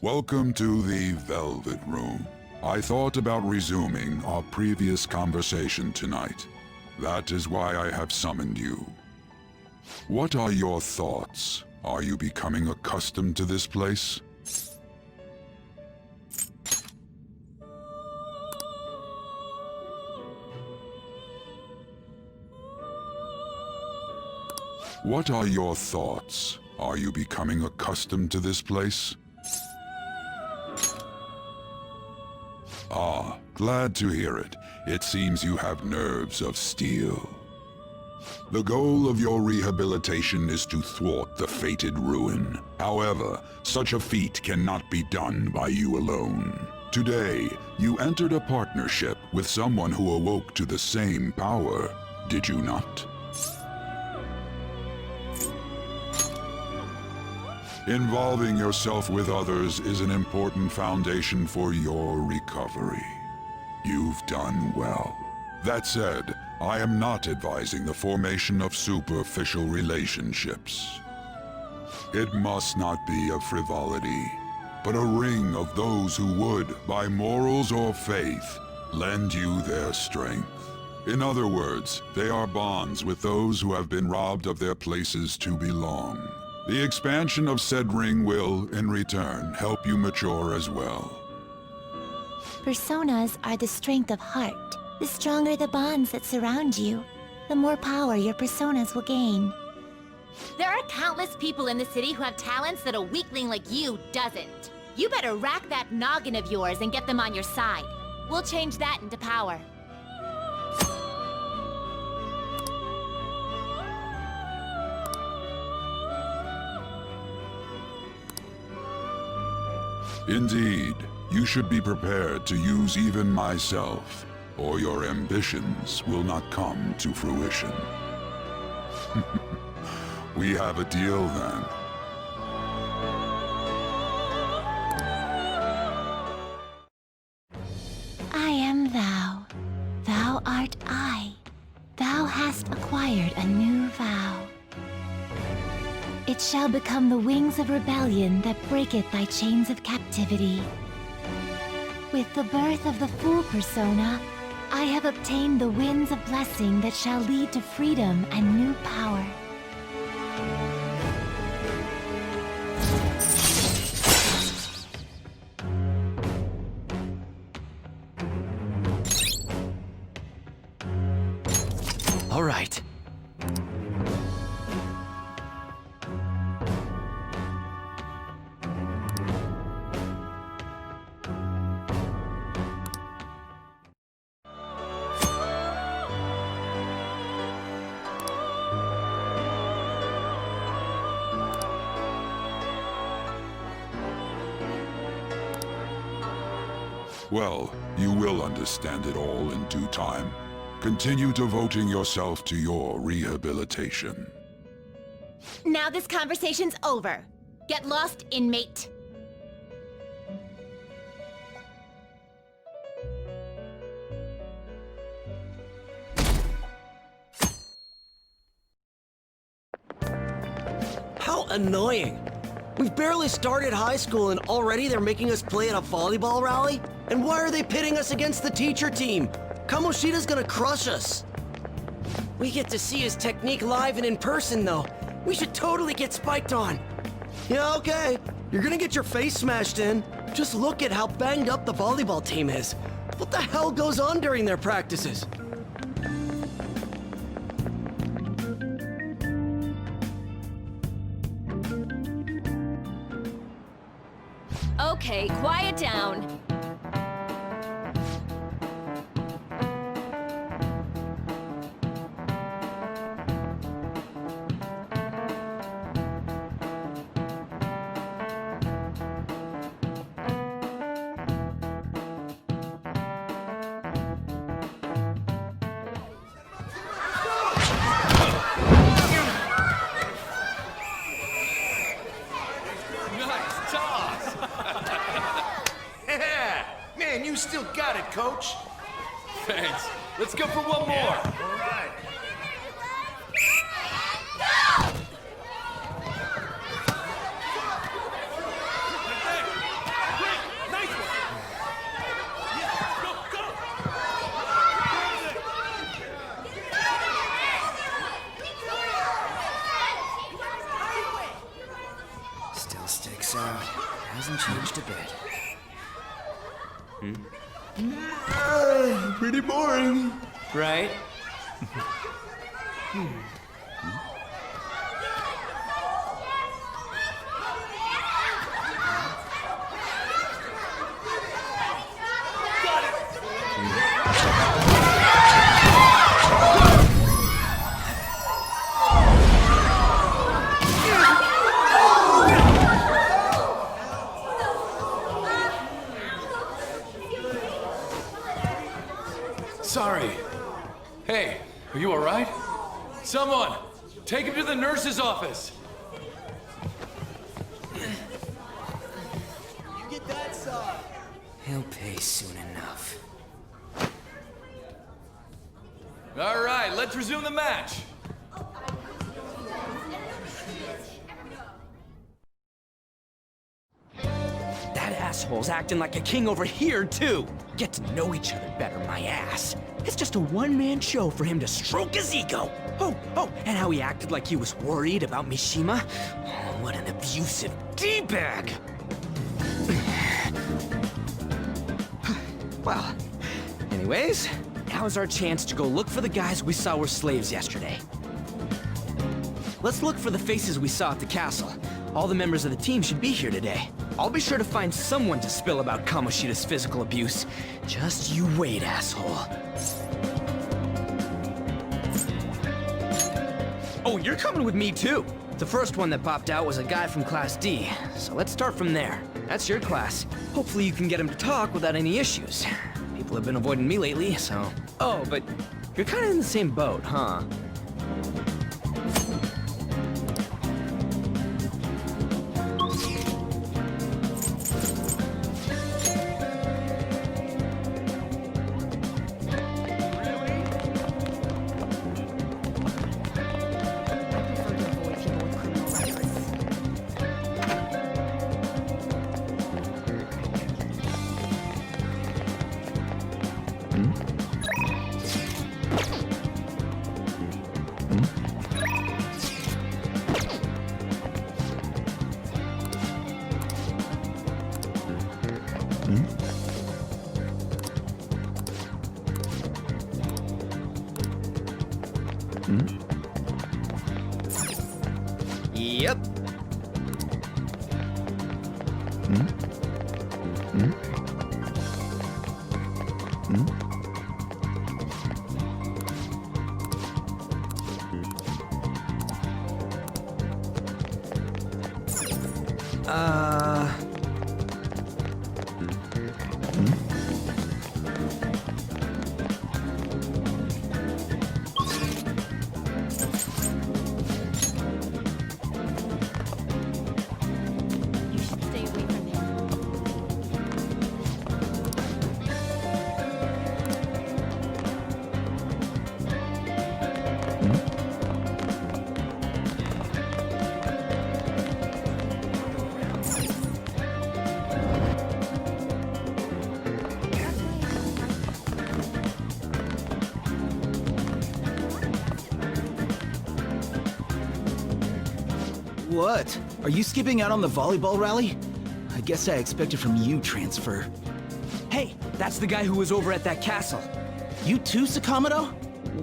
Welcome to the Velvet Room. I thought about resuming our previous conversation tonight. That is why I have summoned you. What are your thoughts? Are you becoming accustomed to this place? What are your thoughts? Are you becoming accustomed to this place? Ah, glad to hear it. It seems you have nerves of steel. The goal of your rehabilitation is to thwart the fated ruin. However, such a feat cannot be done by you alone. Today, you entered a partnership with someone who awoke to the same power, did you not? Involving yourself with others is an important foundation for your recovery. You've done well. That said, I am not advising the formation of superficial relationships. It must not be a frivolity, but a ring of those who would, by morals or faith, lend you their strength. In other words, they are bonds with those who have been robbed of their places to belong. The expansion of said ring will, in return, help you mature as well. Personas are the strength of heart. The stronger the bonds that surround you, the more power your personas will gain. There are countless people in the city who have talents that a weakling like you doesn't. You better rack that noggin of yours and get them on your side. We'll change that into power. Indeed, you should be prepared to use even myself, or your ambitions will not come to fruition. We have a deal then. I am thou. Thou art I. Thou hast acquired a new vow. It shall become the wings of rebellion that breaketh thy chains of captivity. With the birth of the Fool persona, I have obtained the winds of blessing that shall lead to freedom and new power. All right. Well, you will understand it all in due time. Continue devoting yourself to your rehabilitation. Now this conversation's over. Get lost, inmate. How annoying! We've barely started high school and already they're making us play at a volleyball rally? And why are they pitting us against the teacher team? Kamoshida's gonna crush us! We get to see his technique live and in person, though. We should totally get spiked on. Yeah, okay. You're gonna get your face smashed in. Just look at how banged up the volleyball team is. What the hell goes on during their practices? Okay, quiet down. Nice toss! Yeah! Man, you still got it, coach. Thanks. Let's go for one more. All right. Still sticks out. Hasn't changed a bit. Pretty boring. Right? Sorry. Hey, are you all right? Someone, take him to the nurse's office. He'll pay soon enough. All right, let's resume the match. That asshole's acting like a king over here, too. Get to know each other better, my ass. It's just a one-man show for him to stroke his ego. Oh, and how he acted like he was worried about Mishima. Oh, what an abusive D-bag. Well, anyways, now's our chance to go look for the guys we saw were slaves yesterday. Let's look for the faces we saw at the castle. All the members of the team should be here today. I'll be sure to find someone to spill about Kamoshida's physical abuse. Just you wait, asshole. Oh, you're coming with me too. The first one that popped out was a guy from Class D, so let's start from there. That's your class. Hopefully you can get him to talk without any issues. People have been avoiding me lately, so... Oh, but you're kind of in the same boat, huh? Yep. You should stay away from him. What? Are you skipping out on the volleyball rally? I guess I expected from you, Transfer. Hey, that's the guy who was over at that castle. You too, Sakamoto?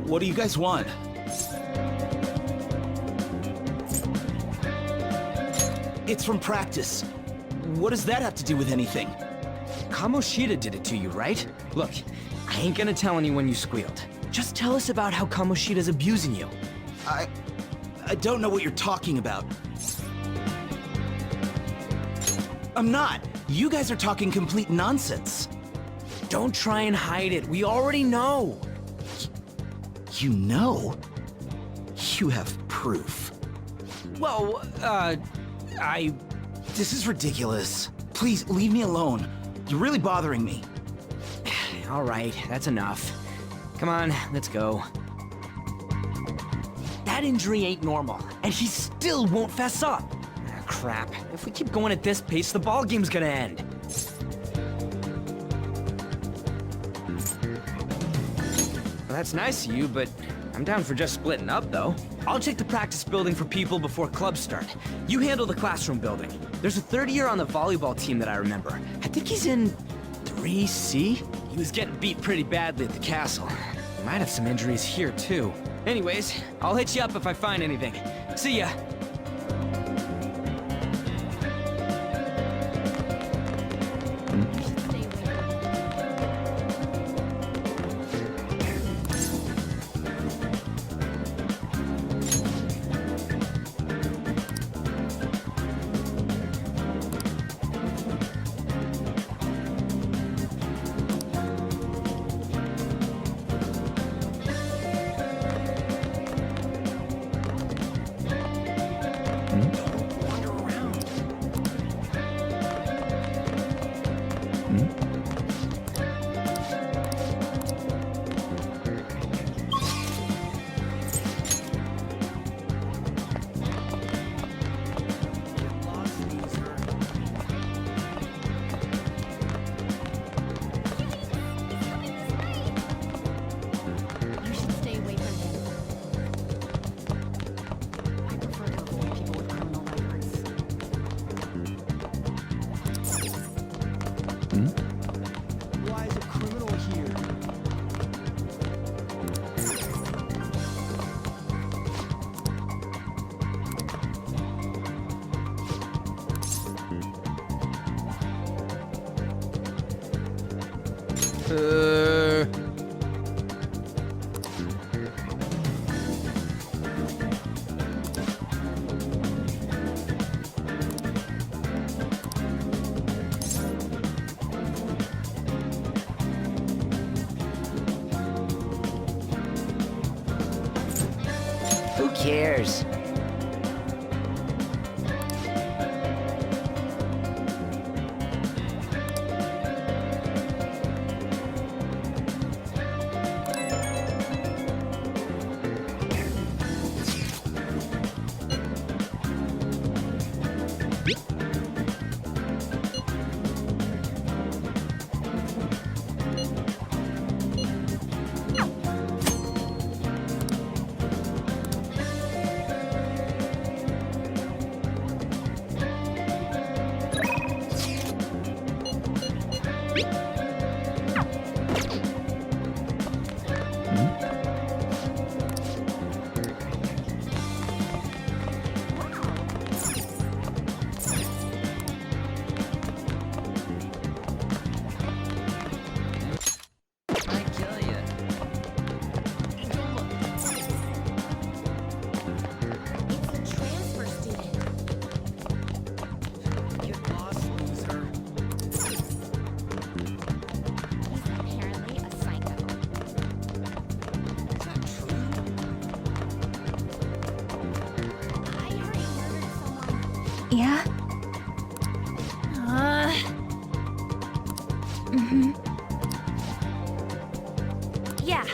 What do you guys want? It's from practice. What does that have to do with anything? Kamoshida did it to you, right? Look, I ain't gonna tell anyone you squealed. Just tell us about how Kamoshida's abusing you. I don't know what you're talking about. I'm not. You guys are talking complete nonsense. Don't try and hide it. We already know. You know? You have proof. Well, This is ridiculous. Please, leave me alone. You're really bothering me. All right, that's enough. Come on, let's go. That injury ain't normal, and he still won't fess up. Ah, crap. If we keep going at this pace, the ball game's gonna end. Well, that's nice of you, but I'm down for just splitting up, though. I'll check the practice building for people before clubs start. You handle the classroom building. There's a third year on the volleyball team that I remember. I think he's in 3C? He was getting beat pretty badly at the castle. He might have some injuries here, too. Anyways, I'll hit you up if I find anything. See ya. You should stay away from him. I prefer to avoid people with criminal records. Why is a criminal here? Who cares? It's a transfer student. Get lost, loser. He's apparently a psycho. Is that true? I heard he murdered someone. Yeah? Yeah.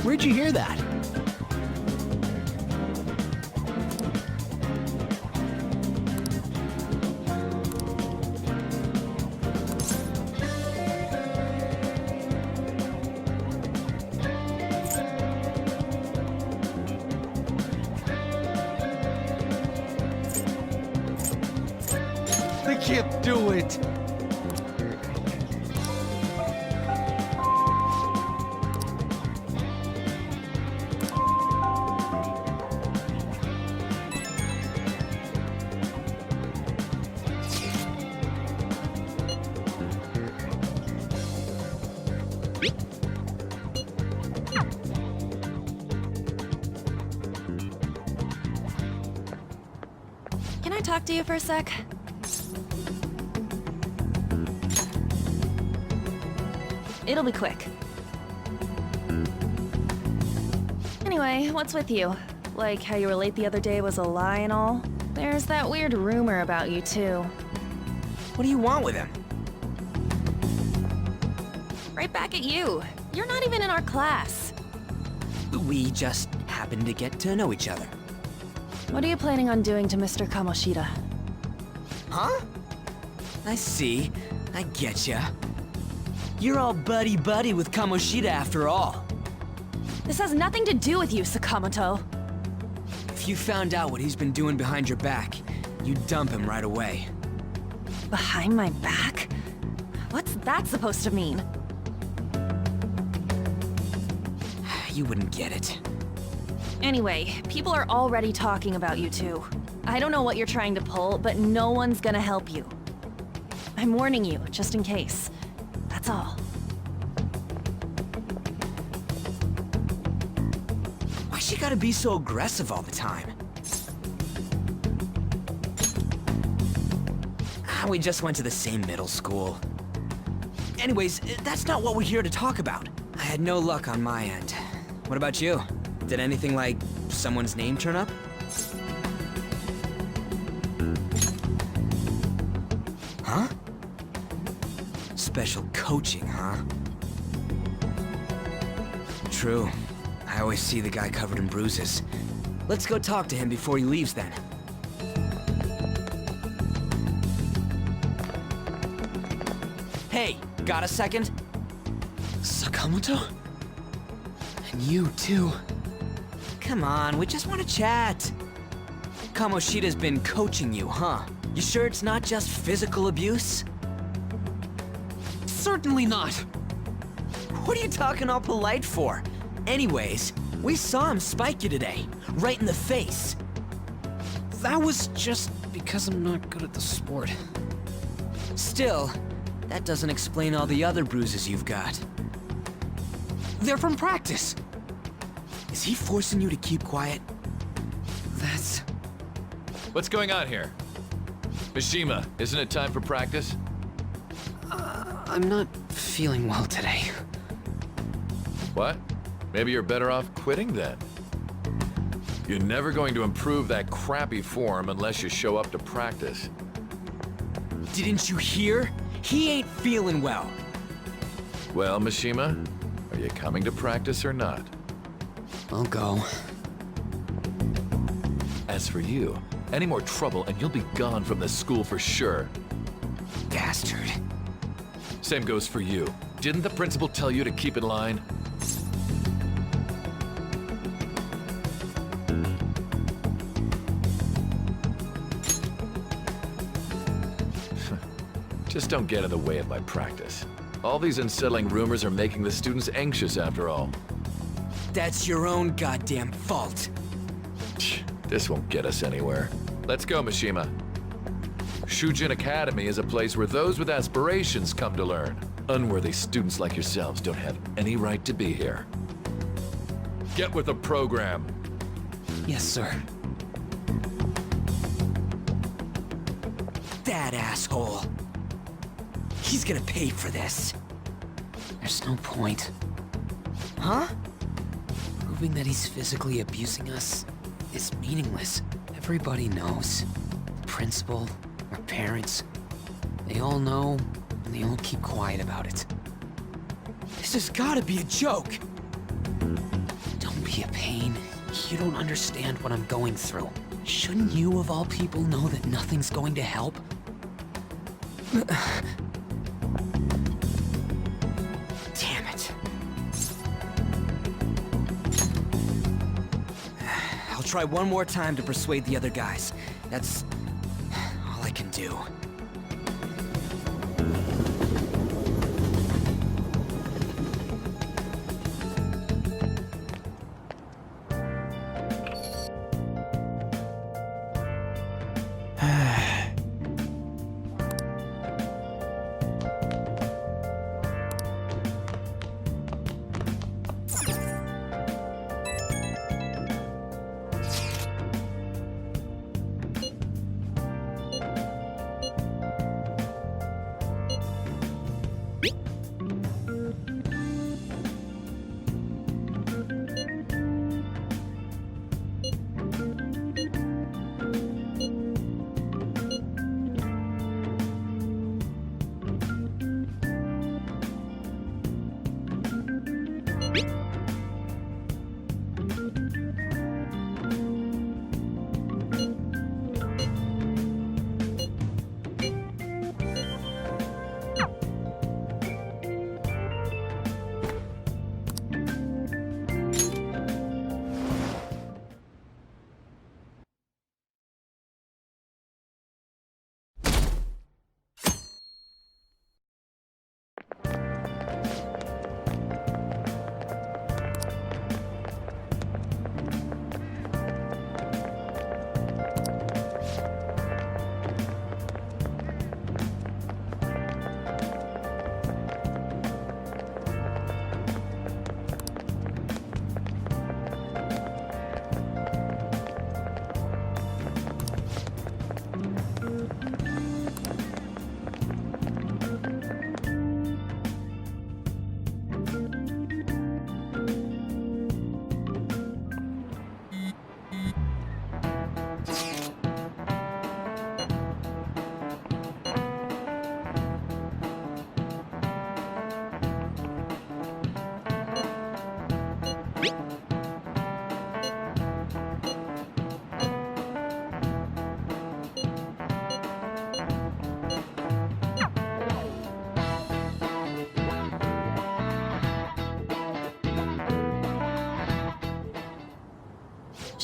Where'd you hear that? I can't do it. Can I talk to you for a sec? It'll be quick. Anyway, what's with you? Like how you were late the other day was a lie and all? There's that weird rumor about you, too. What do you want with him? Right back at you. You're not even in our class. We just happened to get to know each other. What are you planning on doing to Mr. Kamoshida? Huh? I see. I getcha. You're all buddy-buddy with Kamoshida after all. This has nothing to do with you, Sakamoto. If you found out what he's been doing behind your back, you'd dump him right away. Behind my back? What's that supposed to mean? You wouldn't get it. Anyway, people are already talking about you two. I don't know what you're trying to pull, but no one's gonna help you. I'm warning you, just in case. That's all. Why she gotta be so aggressive all the time? We just went to the same middle school. Anyways, that's not what we're here to talk about. I had no luck on my end. What about you? Did anything like someone's name turn up? Huh? Special coaching, huh? True. I always see the guy covered in bruises. Let's go talk to him before he leaves then. Hey, got a second? Sakamoto? And you too. Come on, we just want to chat. Kamoshida's been coaching you, huh? You sure it's not just physical abuse? Certainly not. What are you talking all polite for? Anyways, we saw him spike you today, right in the face. That was just because I'm not good at the sport. Still, that doesn't explain all the other bruises you've got. They're from practice. Is he forcing you to keep quiet? That's... What's going on here? Mishima, isn't it time for practice? I'm not feeling well today. What? Maybe you're better off quitting then. You're never going to improve that crappy form unless you show up to practice. Didn't you hear? He ain't feeling well. Well, Mishima, are you coming to practice or not? I'll go. As for you, any more trouble and you'll be gone from this school for sure. Bastard. Same goes for you. Didn't the principal tell you to keep in line? Just don't get in the way of my practice. All these unsettling rumors are making the students anxious after all. That's your own goddamn fault. This won't get us anywhere. Let's go, Mishima. Shujin Academy is a place where those with aspirations come to learn. Unworthy students like yourselves don't have any right to be here. Get with the program. Yes, sir. That asshole. He's gonna pay for this. There's no point. Huh? Proving that he's physically abusing us is meaningless. Everybody knows. The principal, our parents, they all know, and they all keep quiet about it. This has gotta be a joke! Don't be a pain. You don't understand what I'm going through. Shouldn't you, of all people, know that nothing's going to help? Damn it. I'll try one more time to persuade the other guys. That's all I can do.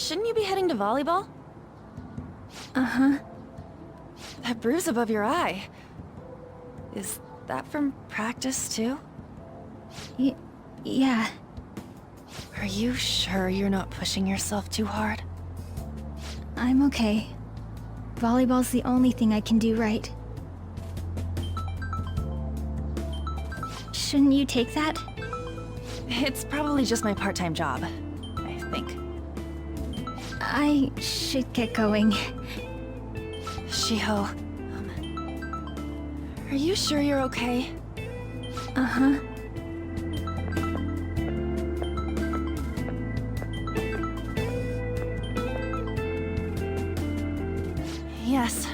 shouldn't you be heading to volleyball? Uh-huh. That bruise above your eye. Is that from practice, too? Yeah. Are you sure you're not pushing yourself too hard? I'm okay. Volleyball's the only thing I can do right. Shouldn't you take that? It's probably just my part-time job, I think. I should get going. Shiho, are you sure you're okay? Uh-huh. Yes.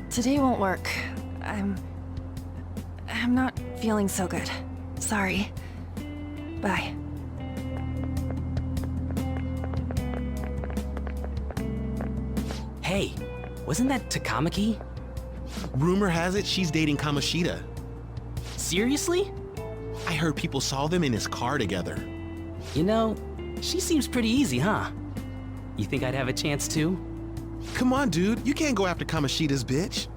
Today won't work. I'm not feeling so good. Sorry. Bye. Hey, wasn't that Takamaki? Rumor has it she's dating Kamoshida. Seriously? I heard people saw them in his car together. You know, she seems pretty easy, huh? You think I'd have a chance too? Come on, dude. You can't go after Kamoshida's bitch.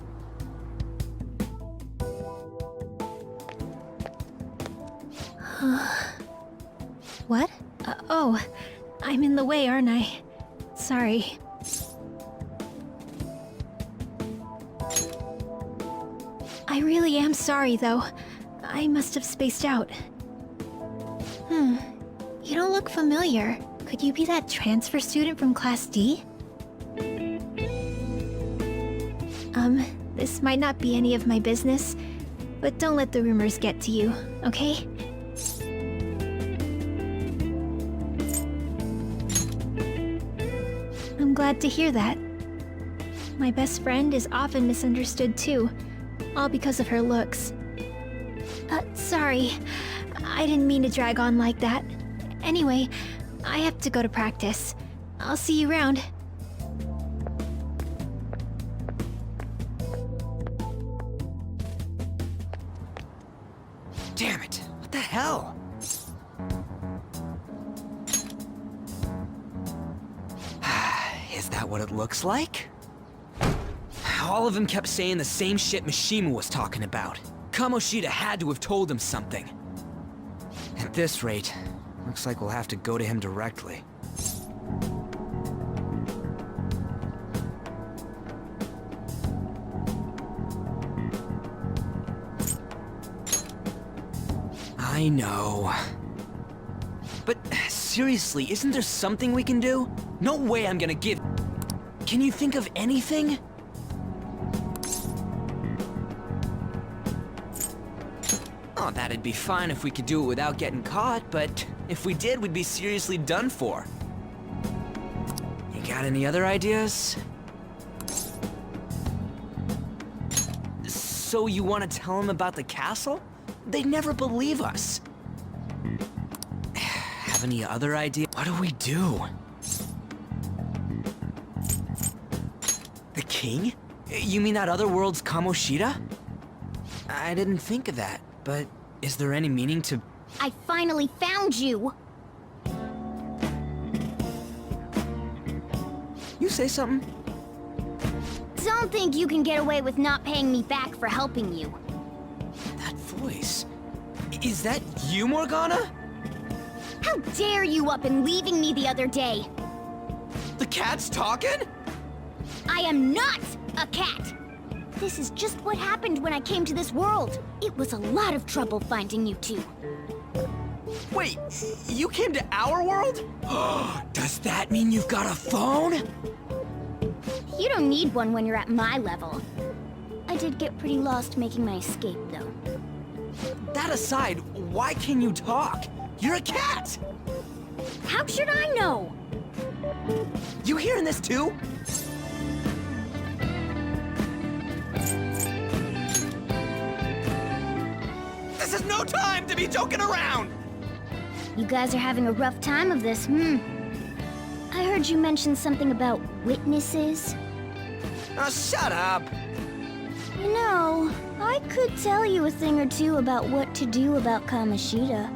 What? Oh, I'm in the way, aren't I? Sorry. I really am sorry, though. I must have spaced out. You don't look familiar. Could you be that transfer student from Class D? This might not be any of my business, but don't let the rumors get to you, okay? I'm glad to hear that. My best friend is often misunderstood too, all because of her looks. Sorry. I didn't mean to drag on like that. Anyway, I have to go to practice. I'll see you around. Damn it! What the hell? Is that what it looks like? All of them kept saying the same shit Mishima was talking about. Kamoshida had to have told him something. At this rate, looks like we'll have to go to him directly. I know. But seriously, isn't there something we can do? No way I'm gonna give... Can you think of anything? Oh, that'd be fine if we could do it without getting caught, but if we did, we'd be seriously done for. You got any other ideas? So you want to tell them about the castle? They'd never believe us. Have any other idea? What do we do? The king? You mean that other world's Kamoshida? I didn't think of that, but is there any meaning to... I finally found you! You say something? Don't think you can get away with not paying me back for helping you. That voice... Is that you, Morgana? How dare you up and leaving me the other day? The cat's talking? I am not a cat! This is just what happened when I came to this world. It was a lot of trouble finding you two. Wait, you came to our world? Does that mean you've got a phone? You don't need one when you're at my level. I did get pretty lost making my escape, though. That aside, why can you talk? You're a cat! How should I know? You hearing this too? This is no time to be joking around! You guys are having a rough time of this, I heard you mention something about witnesses. Oh, shut up! You know, I could tell you a thing or two about what to do about Kamoshida.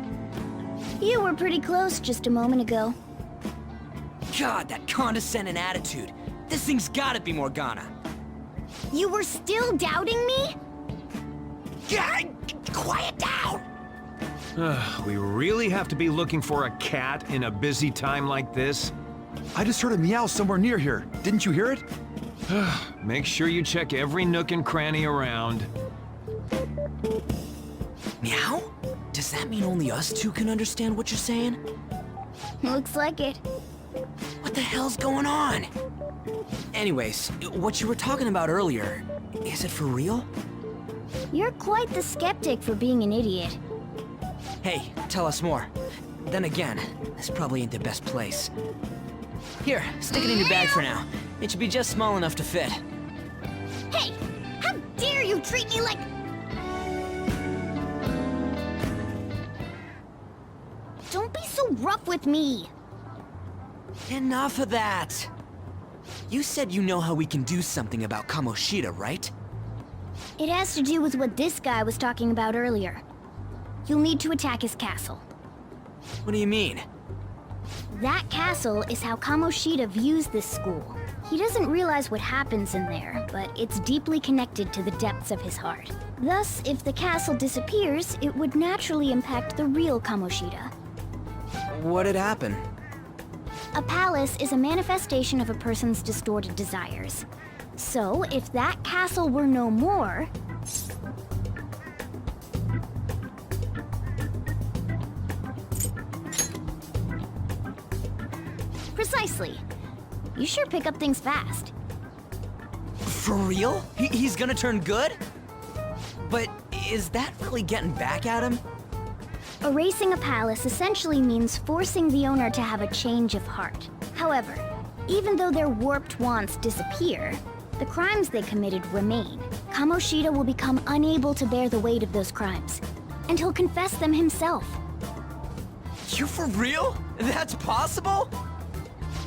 You were pretty close just a moment ago. God, that condescending attitude. This thing's gotta be Morgana. You were still doubting me? Quiet down! We really have to be looking for a cat in a busy time like this? I just heard a meow somewhere near here. Didn't you hear it? Make sure you check every nook and cranny around. Meow? Does that mean only us two can understand what you're saying? Looks like it. What the hell's going on? Anyways, what you were talking about earlier, is it for real? You're quite the skeptic for being an idiot. Hey, tell us more. Then again, this probably ain't the best place. Here, stick it in your bag for now. It should be just small enough to fit. Hey! How dare you treat me like... Don't be so rough with me! Enough of that! You said you know how we can do something about Kamoshida, right? It has to do with what this guy was talking about earlier. You'll need to attack his castle. What do you mean? That castle is how Kamoshida views this school. He doesn't realize what happens in there, but it's deeply connected to the depths of his heart. Thus, if the castle disappears, it would naturally impact the real Kamoshida. What'd happen? A palace is a manifestation of a person's distorted desires. So, if that castle were no more... Precisely. You sure pick up things fast. For real? He's gonna turn good? But is that really getting back at him? Erasing a palace essentially means forcing the owner to have a change of heart. However, even though their warped wants disappear, the crimes they committed remain. Kamoshida will become unable to bear the weight of those crimes, and he'll confess them himself. You for real? That's possible?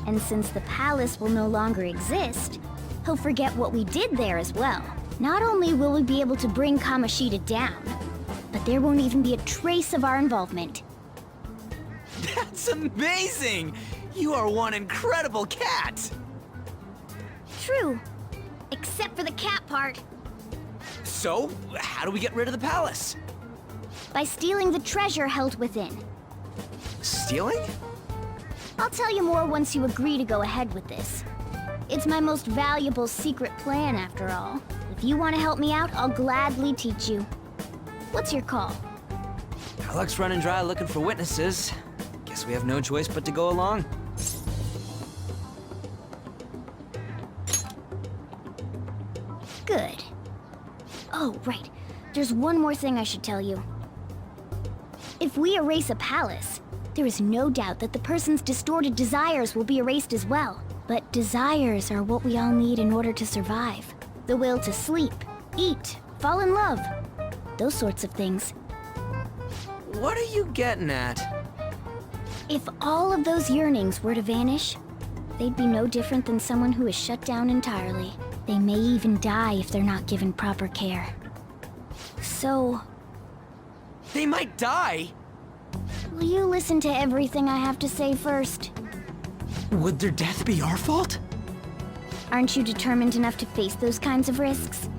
And since the palace will no longer exist, he'll forget what we did there as well. Not only will we be able to bring Kamoshida down, but there won't even be a trace of our involvement. That's amazing! You are one incredible cat! True. Except for the cat part. So, how do we get rid of the palace? By stealing the treasure held within. Stealing? I'll tell you more once you agree to go ahead with this. It's my most valuable secret plan, after all. If you want to help me out, I'll gladly teach you. What's your call? Our luck's running dry looking for witnesses. Guess we have no choice but to go along. Good. Oh, right. There's one more thing I should tell you. If we erase a palace, there is no doubt that the person's distorted desires will be erased as well. But desires are what we all need in order to survive. The will to sleep, eat, fall in love. Those sorts of things. What are you getting at? If all of those yearnings were to vanish, they'd be no different than someone who is shut down entirely. They may even die if they're not given proper care. So... They might die? will you listen to everything I have to say first? Would their death be our fault? Aren't you determined enough to face those kinds of risks?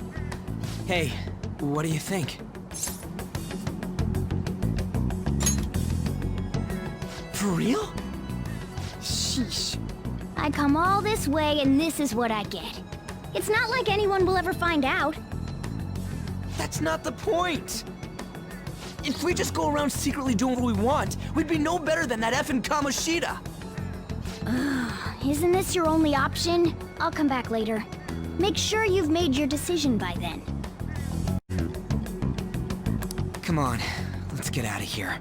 Hey, what do you think? For real? Sheesh. I come all this way and this is what I get. It's not like anyone will ever find out. That's not the point! If we just go around secretly doing what we want, we'd be no better than that effing Kamoshida! Isn't this your only option? I'll come back later. Make sure you've made your decision by then. Come on, let's get out of here.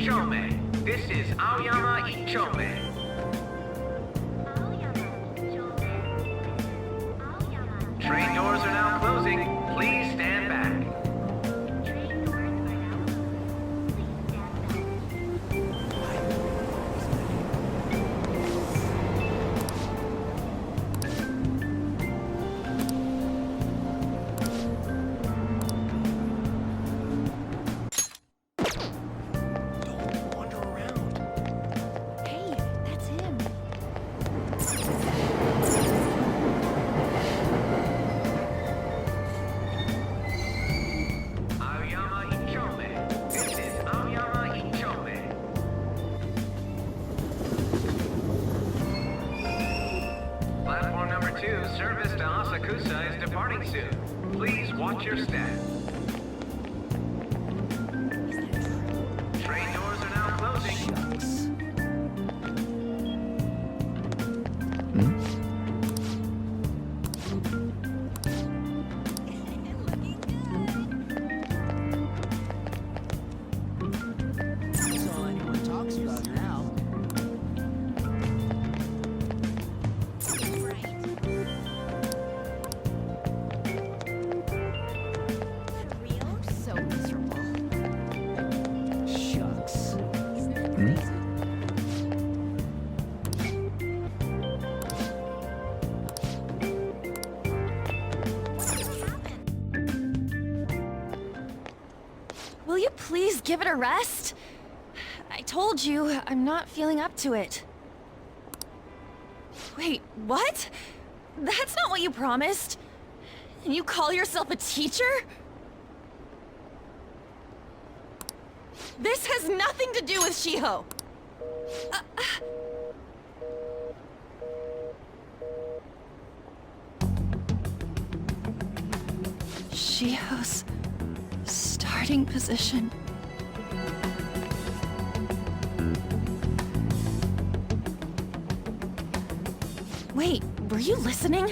Ichome. This is Aoyama Ichome. Train doors are now closing. Please stand back. Hey, that's him. Aoyama Ichome. This is Aoyama Ichome. Platform number 2, service to Asakusa is departing soon. Please watch your step. Train doors are now closing. That's all anyone talks about now. So miserable. Shucks. Will you please give it a rest? I told you, I'm not feeling up to it. Wait, what? That's not what you promised. And you call yourself a teacher? This has nothing to do with Shiho. Shiho's starting position. Wait, were you listening?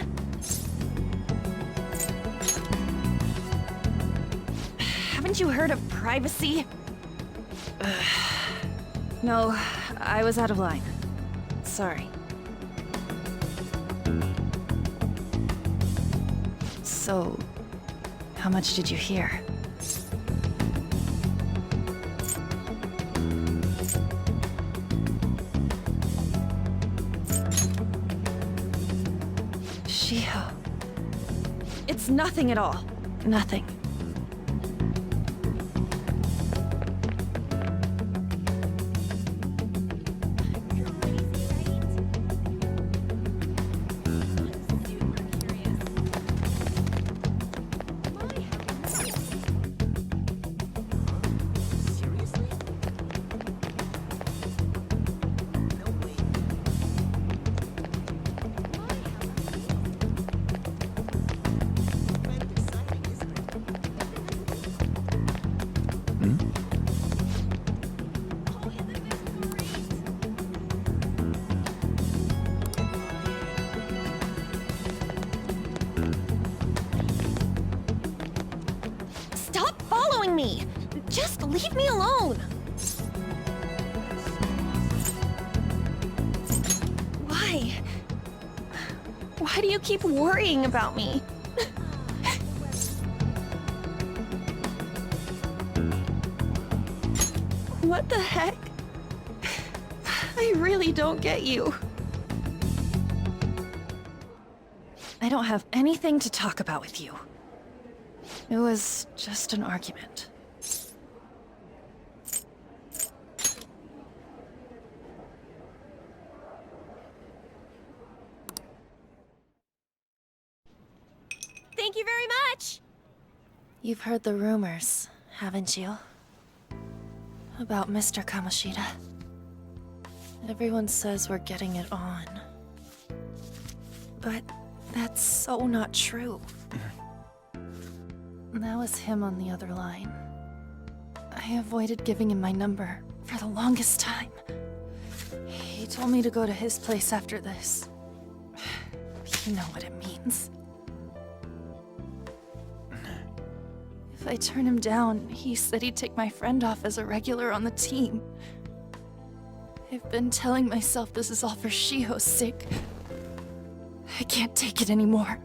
Haven't you heard of privacy? No, I was out of line. Sorry. So, how much did you hear? Shiho. It's nothing at all. Nothing. Stop following me! Just leave me alone! Why? Why do you keep worrying about me? What the heck? I really don't get you. I don't have anything to talk about with you. It was just an argument. Thank you very much! You've heard the rumors, haven't you? About Mr. Kamoshida. Everyone says we're getting it on. But that's so not true. That was him on the other line. I avoided giving him my number for the longest time. He told me to go to his place after this. You know what it means. If I turn him down, he said he'd take my friend off as a regular on the team. I've been telling myself this is all for Shiho's sake. I can't take it anymore.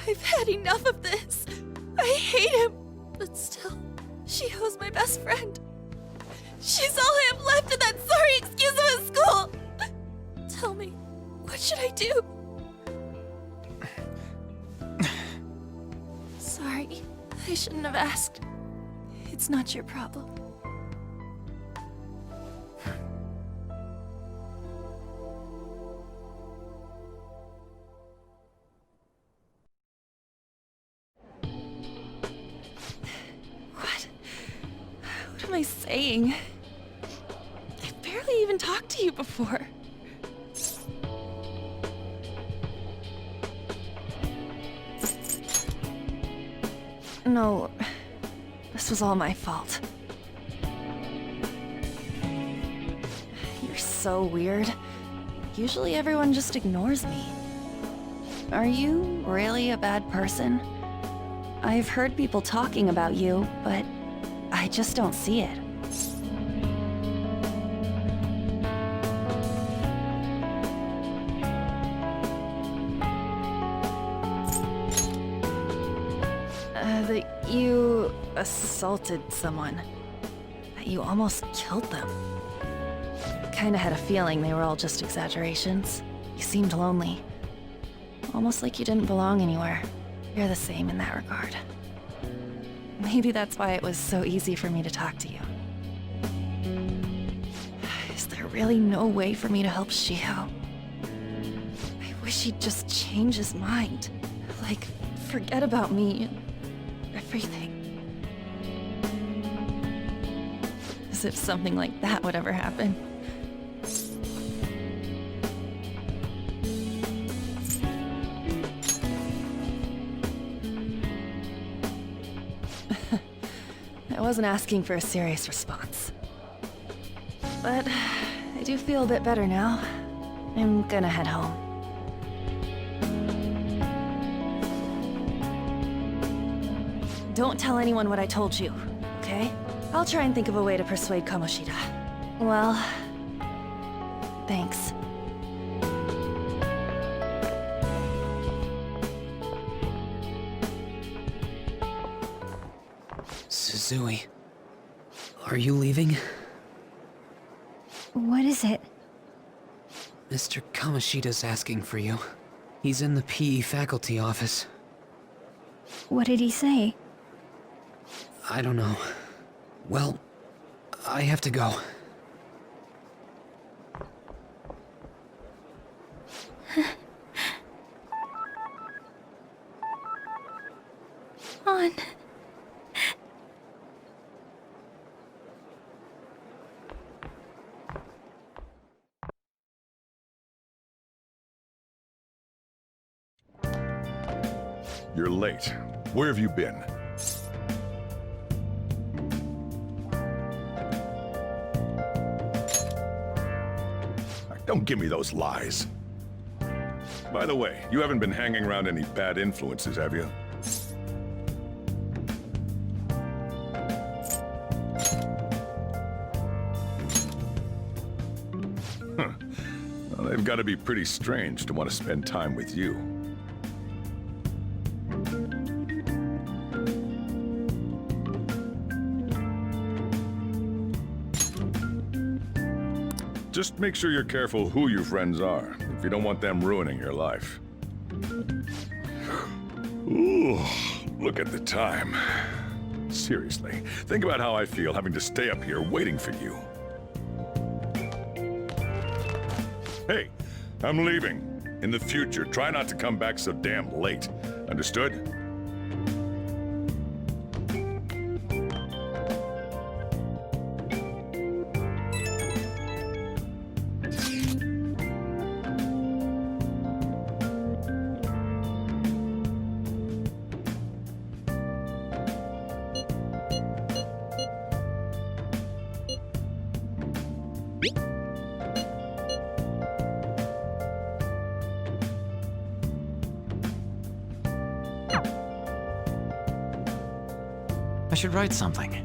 I've had enough of this. I hate him. But still, Shiho's my best friend. She's all I have left in that sorry excuse of a school. Tell me, what should I do? Sorry, I shouldn't have asked. It's not your problem. What am I saying? I've barely even talked to you before. No, this was all my fault. You're so weird. Usually everyone just ignores me. Are you really a bad person? I've heard people talking about you, but I just don't see it. That you assaulted someone. That you almost killed them. Kinda had a feeling they were all just exaggerations. You seemed lonely. Almost like you didn't belong anywhere. You're the same in that regard. Maybe that's why it was so easy for me to talk to you. Is there really no way for me to help Shiho? I wish he'd just change his mind. Like, forget about me and everything. As if something like that would ever happen. I wasn't asking for a serious response. But I do feel a bit better now. I'm gonna head home. Don't tell anyone what I told you, okay? I'll try and think of a way to persuade Kamoshida. Well, thanks. Suzui, are you leaving? What is it? Mr. Kamoshida's asking for you. He's in the PE faculty office. What did he say? I don't know. Well, I have to go. On. You're late. Where have you been? Don't give me those lies. By the way, you haven't been hanging around any bad influences, have you? Huh. Well, they've got to be pretty strange to want to spend time with you. Just make sure you're careful who your friends are, if you don't want them ruining your life. Ooh, look at the time. Seriously, think about how I feel having to stay up here waiting for you. Hey, I'm leaving. In the future, try not to come back so damn late. Understood? should write something.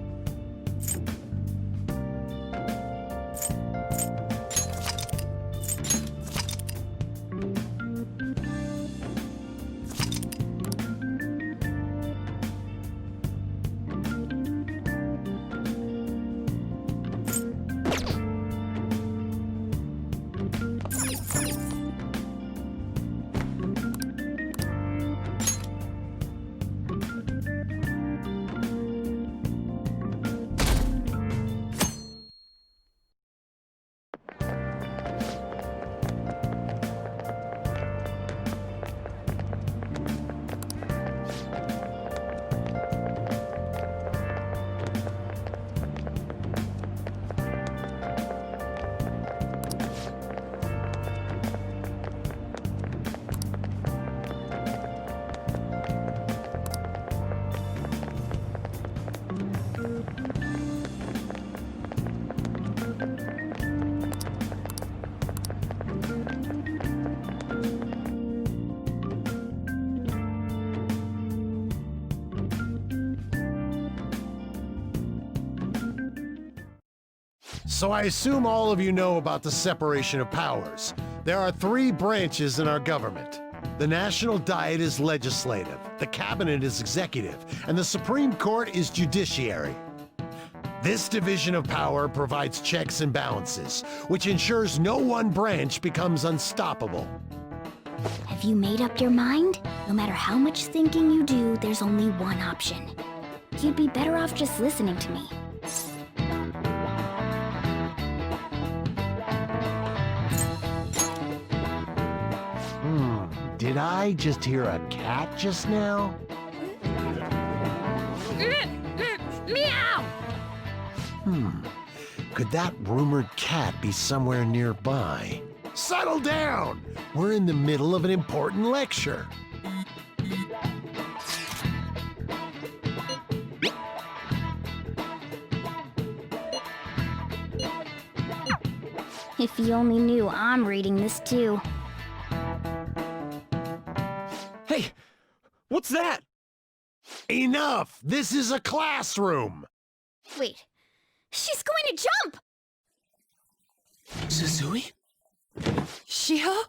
So I assume all of you know about the separation of powers. There are 3 branches in our government. The National Diet is legislative, the Cabinet is executive, and the Supreme Court is judiciary. This division of power provides checks and balances, which ensures no one branch becomes unstoppable. Have you made up your mind? No matter how much thinking you do, there's only one option. You'd be better off just listening to me. Did I just hear a cat just now? Meow! Could that rumored cat be somewhere nearby? Settle down! We're in the middle of an important lecture. If you only knew I'm reading this too. Hey, what's that? Enough! This is a classroom! Wait, she's going to jump! Suzui? Shiho?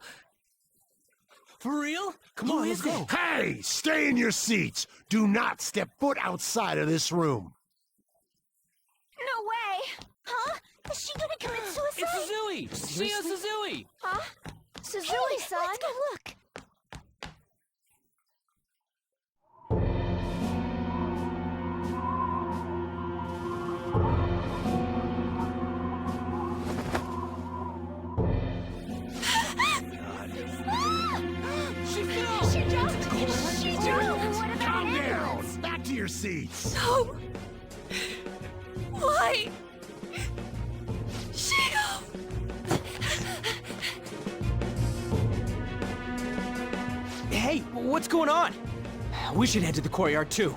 For real? Come on, let's go. Hey! Stay in your seats! Do not step foot outside of this room! No way! Huh? Is she gonna commit suicide? It's Suzui! Shio Suzui! Huh? Suzui-san? Let's go look! She jumped! She jumped! Calm down! Back to your seats! No! Why? Shio! Hey, what's going on? We should head to the courtyard too.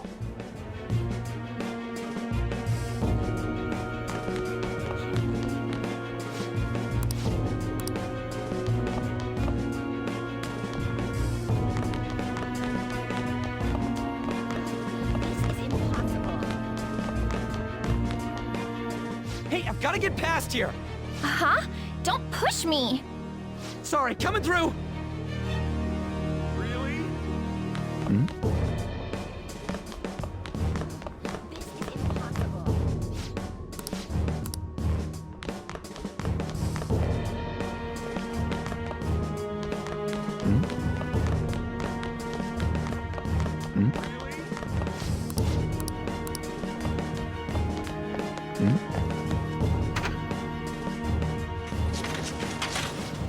Hey, I've got to get past here. Huh? Don't push me! Sorry, coming through. Really? This is impossible.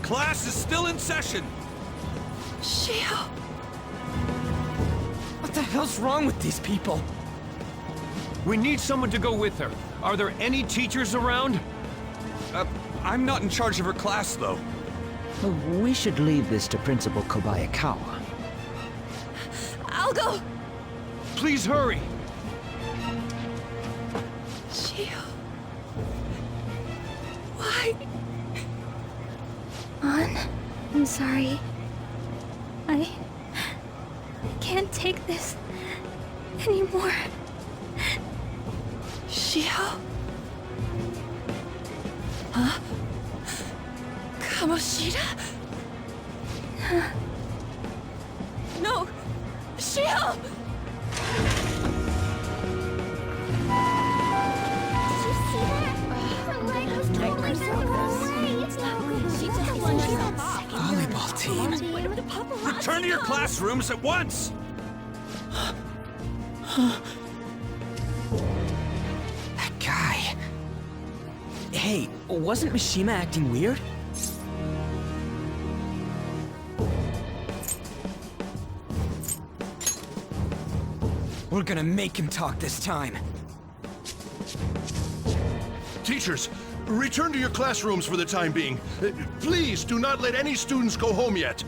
Class is still in session. Shio! What the hell's wrong with these people? We need someone to go with her. Are there any teachers around? I'm not in charge of her class, though. We should leave this to Principal Kobayakawa. I'll go! Please hurry. Shio... Why? An, I'm sorry. I can't take this anymore. Shiho? Huh? Kamoshida? No! Shiho! Did you see that? Her leg was totally Volleyball team. Return to your classrooms at once! That guy. Hey, wasn't Mishima acting weird? We're gonna make him talk this time. Teachers, return to your classrooms for the time being. Please do not let any students go home yet.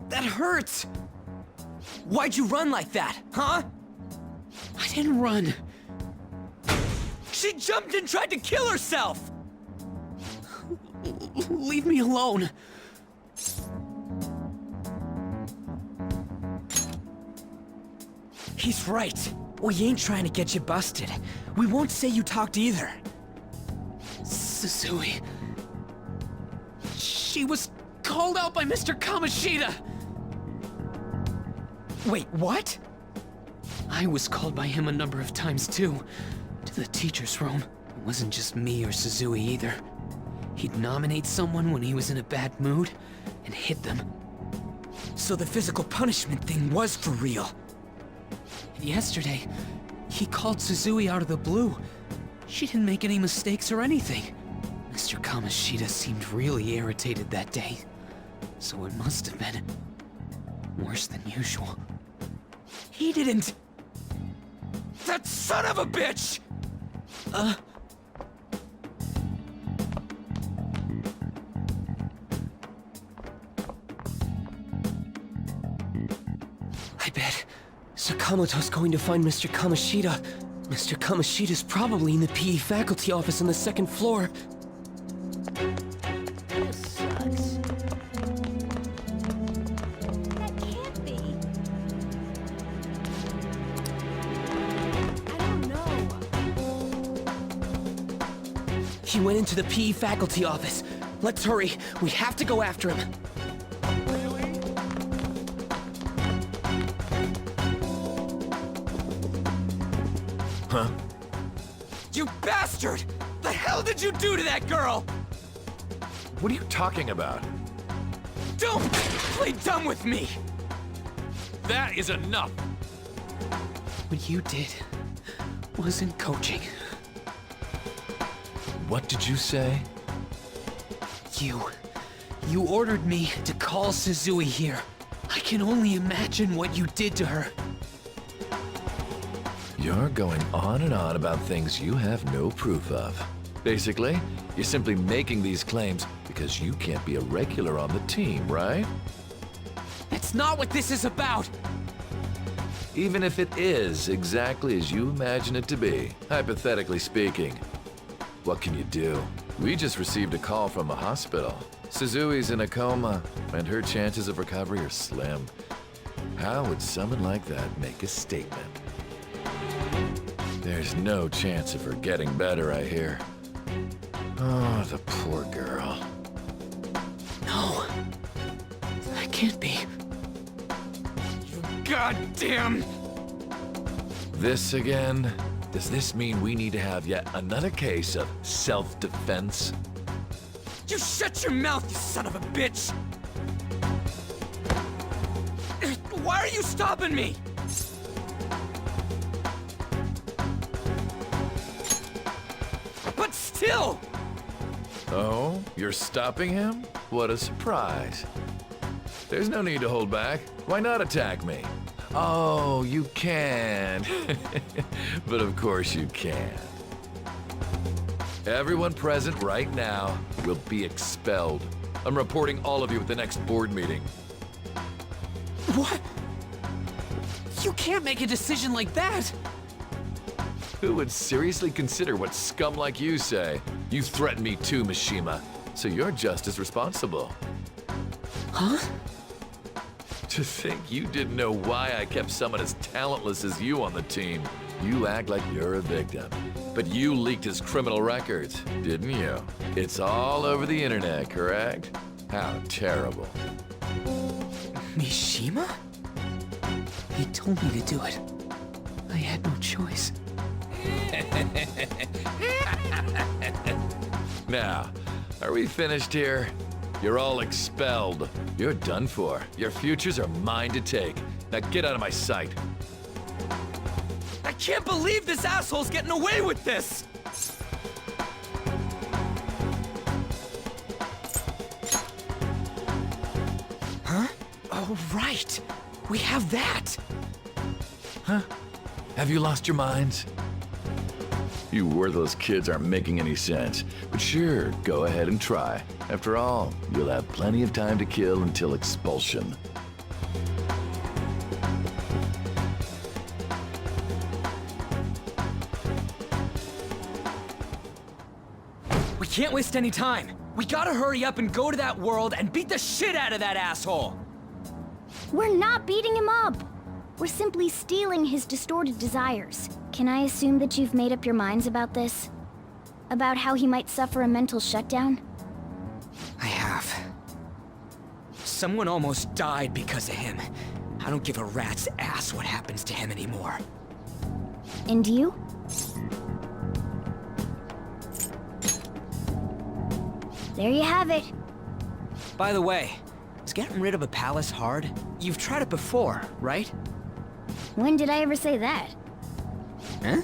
That hurts! Why'd you run like that, huh? I didn't run. She jumped and tried to kill herself! Leave me alone. He's right. We ain't trying to get you busted. We won't say you talked either. Suzui. She was called out by Mr. Kamoshida! Wait, what? I was called by him a number of times too. To the teacher's room. It wasn't just me or Suzui either. He'd nominate someone when he was in a bad mood and hit them. So the physical punishment thing was for real. And yesterday, he called Suzui out of the blue. She didn't make any mistakes or anything. Mr. Kamoshida seemed really irritated that day. So it must have been worse than usual. He didn't... That son of a bitch! I bet Sakamoto's going to find Mr. Kamoshida. Mr. Kamoshida's probably in the PE faculty office on the second floor. This sucks. That can't be. I don't know. He went into the PE faculty office. Let's hurry. We have to go after him. Huh? You bastard! The hell did you do to that girl? What are you talking about? Don't play dumb with me! That is enough! What you did wasn't coaching. What did you say? You ordered me to call Suzui here. I can only imagine what you did to her. You're going on and on about things you have no proof of. Basically, you're simply making these claims because you can't be a regular on the team, right? That's not what this is about! Even if it is exactly as you imagine it to be, hypothetically speaking, what can you do? We just received a call from a hospital. Suzui's in a coma, and her chances of recovery are slim. How would someone like that make a statement? There's no chance of her getting better, I hear. Oh, the poor girl. No. That can't be. You goddamn... This again? Does this mean we need to have yet another case of self-defense? You shut your mouth, you son of a bitch! Why are you stopping me? But still! Oh, you're stopping him? What a surprise. There's no need to hold back. Why not attack me? Oh, you can. But of course you can. Everyone present right now will be expelled. I'm reporting all of you at the next board meeting. What? You can't make a decision like that! Who would seriously consider what scum like you say? You threatened me too, Mishima, so you're just as responsible. Huh? To think you didn't know why I kept someone as talentless as you on the team. You act like you're a victim. But you leaked his criminal records, didn't you? It's all over the internet, correct? How terrible. Mishima? He told me to do it. I had no choice. Now, are we finished here? You're all expelled. You're done for. Your futures are mine to take. Now get out of my sight. I can't believe this asshole's getting away with this! Huh? Oh, right. We have that. Huh? Have you lost your minds? You worthless kids aren't making any sense. But sure, go ahead and try. After all, you'll have plenty of time to kill until expulsion. We can't waste any time. We gotta hurry up and go to that world and beat the shit out of that asshole! We're not beating him up! We're simply stealing his distorted desires. Can I assume that you've made up your minds about this? About how he might suffer a mental shutdown? I have. Someone almost died because of him. I don't give a rat's ass what happens to him anymore. And you? There you have it. By the way, is getting rid of a palace hard? You've tried it before, right? When did I ever say that? Huh?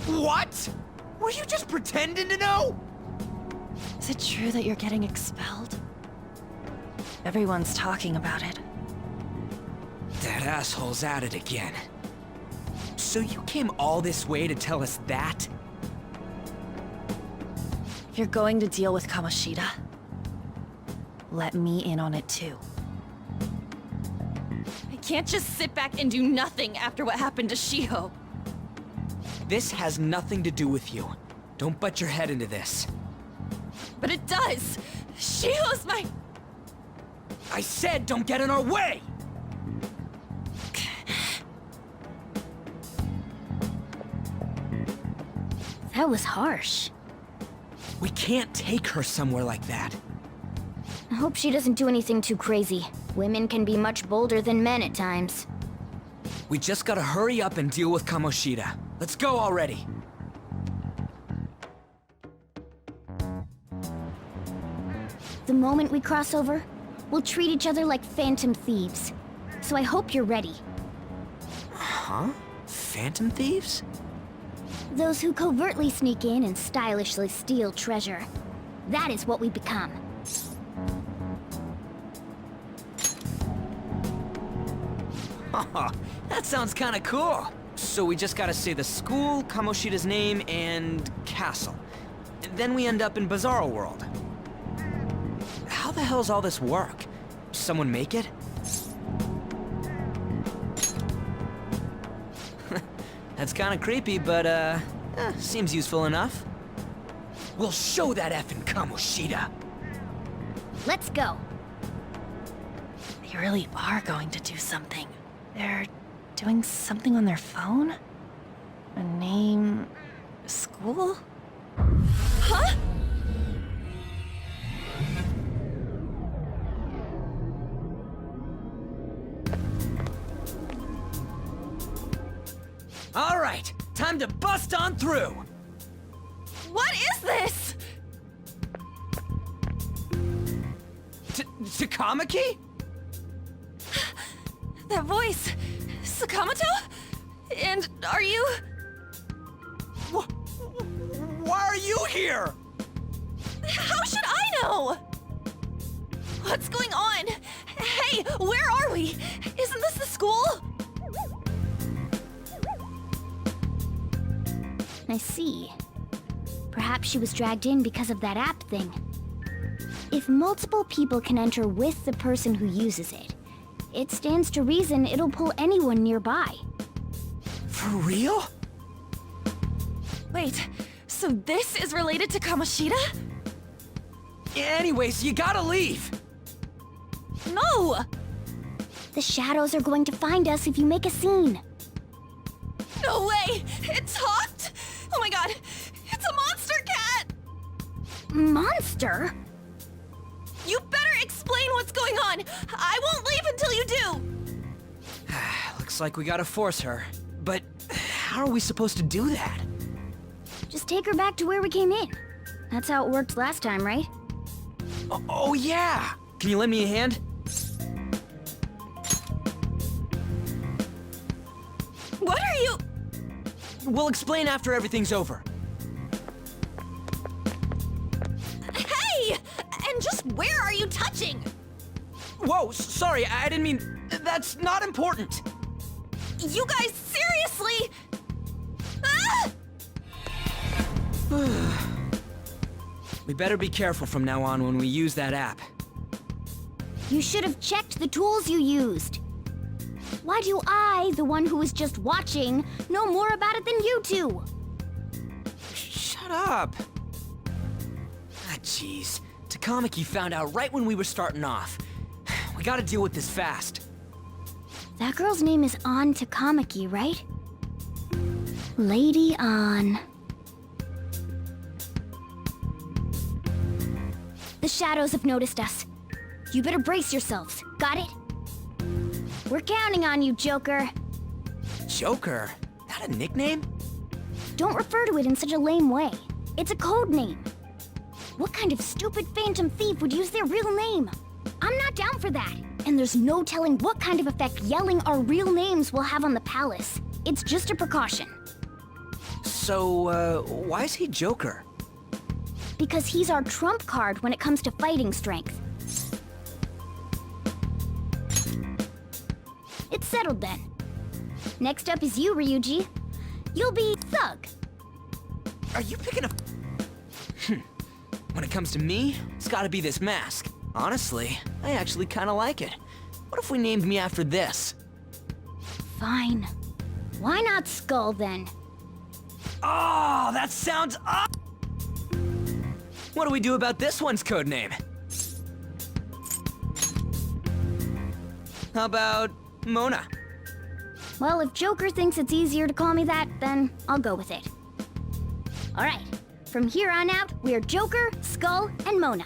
What? Were you just pretending to know? Is it true that you're getting expelled? Everyone's talking about it. That asshole's at it again. So you came all this way to tell us that? If you're going to deal with Kamoshida, let me in on it too. I can't just sit back and do nothing after what happened to Shiho. This has nothing to do with you. Don't butt your head into this. But it does! Shiho's my... I said don't get in our way! That was harsh. We can't take her somewhere like that. I hope she doesn't do anything too crazy. Women can be much bolder than men at times. We just gotta hurry up and deal with Kamoshida. Let's go already. The moment we cross over, we'll treat each other like phantom thieves. So I hope you're ready. Huh? Phantom thieves? Those who covertly sneak in and stylishly steal treasure. That is what we become. That sounds kinda cool. So we just gotta say the school, Kamoshida's name, and castle. Then we end up in Bizarro World. How the hell's all this work? Someone make it? That's kinda creepy, but seems useful enough. We'll show that effing Kamoshida. Let's go. They really are going to do something. They're doing something on their phone? A name... school? Huh? All right, time to bust on through. What is this? Takamaki? That voice... Sakamoto? And are you... Why are you here? How should I know? What's going on? Hey, where are we? Isn't this the school? I see. Perhaps she was dragged in because of that app thing. If multiple people can enter with the person who uses it, it stands to reason it'll pull anyone nearby. For real? Wait, so this is related to Kamoshida? Anyways, you gotta leave. No! The shadows are going to find us if you make a scene. No way! It talked? Oh my god! It's a monster cat! Monster? You better explain what's going on! I won't leave until you do! Looks like we gotta force her. But how are we supposed to do that? Just take her back to where we came in. That's how it worked last time, right? Oh yeah! Can you lend me a hand? What are you... We'll explain after everything's over. Hey! And just where are you touching? Whoa, sorry, I didn't mean... That's not important! You guys, seriously? Ah! We better be careful from now on when we use that app. You should have checked the tools you used. Why do I, the one who was just watching, know more about it than you two? Shut up! Ah, jeez. Takamaki found out right when we were starting off. We gotta deal with this fast. That girl's name is An Takamaki, right? Lady An. The shadows have noticed us. You better brace yourselves. Got it? We're counting on you, Joker. Joker? That a nickname? Don't refer to it in such a lame way. It's a code name. What kind of stupid phantom thief would use their real name? I'm not down for that. And there's no telling what kind of effect yelling our real names will have on the palace. It's just a precaution. So, why is he Joker? Because he's our trump card when it comes to fighting strength. It's settled then. Next up is you, Ryuji. You'll be Thug. Are you picking a... When it comes to me, it's gotta be this mask. Honestly, I actually kinda like it. What if we named me after this? Fine. Why not Skull then? Oh, that sounds up! What do we do about this one's code name? How about Mona? Well, if Joker thinks it's easier to call me that, then I'll go with it. Alright, from here on out, we are Joker, Skull, and Mona.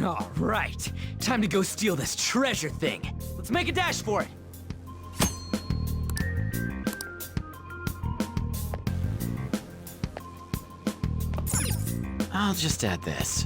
All right, time to go steal this treasure thing. Let's make a dash for it. I'll just add this.